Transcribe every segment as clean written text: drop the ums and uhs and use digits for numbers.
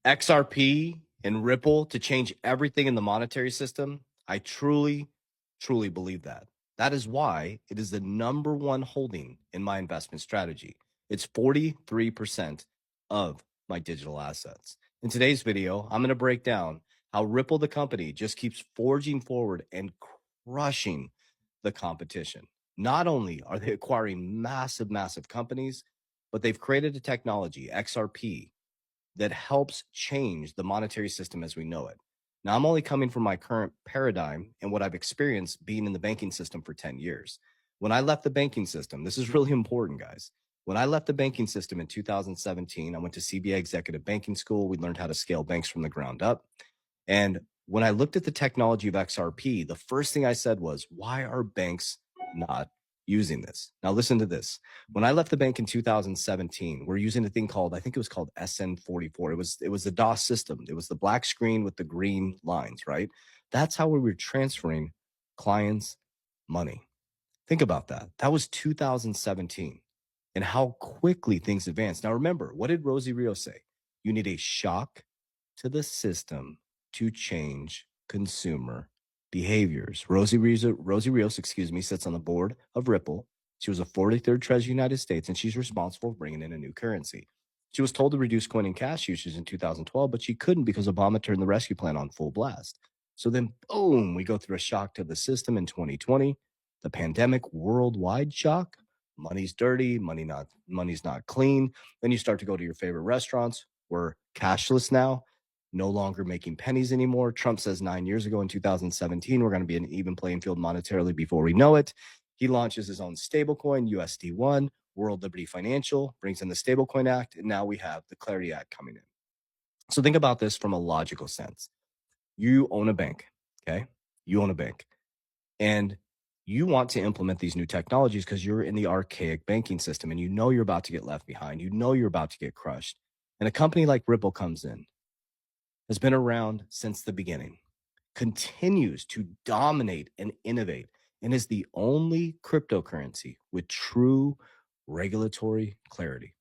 XRP and Ripple to change everything in the monetary system, I truly, truly believe that. That is why it is the number one holding in my investment strategy. It's 43% of my digital assets. In today's video, I'm going to break down how Ripple, the company, just keeps forging forward and crushing the competition. Not only are they acquiring massive, massive companies, but they've created a technology, XRP, that helps change the monetary system as we know it. Now, I'm only coming from my current paradigm and what I've experienced being in the banking system for 10 years. When I left the banking system, this is really important, guys. When I left the banking system in 2017, I went to CBA Executive Banking School. We learned how to scale banks from the ground up. And when I looked at the technology of XRP, the first thing I said was, why are banks not using this? Now, listen to this. When I left the bank in 2017, we're using a thing called, I think it was called SN44. It was the DOS system. It was the black screen with the green lines, right? That's how we were transferring clients' money. Think about that. That was 2017 and how quickly things advanced. Now, remember, what did Rosie Rios say? You need a shock to the system to change consumer behaviors. Rosie Rios, sits on the board of Ripple. She was a 43rd Treasurer of the United States, and she's responsible for bringing in a new currency. She was told to reduce coin and cash usage in 2012, but she couldn't because Obama turned the rescue plan on full blast. So then, boom, we go through a shock to the system in 2020, the pandemic worldwide shock. Money's dirty, money's not clean. Then you start to go to your favorite restaurants. We're cashless now, no longer making pennies anymore. Trump says 9 years ago in 2017, we're going to be an even playing field monetarily before we know it. He launches his own stablecoin, USD1. World Liberty Financial brings in the Stablecoin Act, and now we have the Clarity Act coming in. So think about this from a logical sense. You own a bank, okay? You own a bank, and you want to implement these new technologies because you're in the archaic banking system and you know you're about to get left behind. You know you're about to get crushed. And a company like Ripple comes in, has been around since the beginning, continues to dominate and innovate, and is the only cryptocurrency with true regulatory clarity.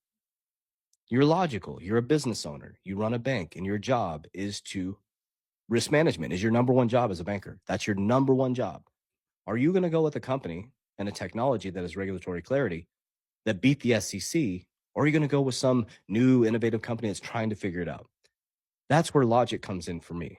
You're logical. You're a business owner. You run a bank, and your job is to risk management is your number one job as a banker. That's your number one job. Are you going to go with a company and a technology that has regulatory clarity that beat the SEC, or are you going to go with some new innovative company that's trying to figure it out? That's where logic comes in for me.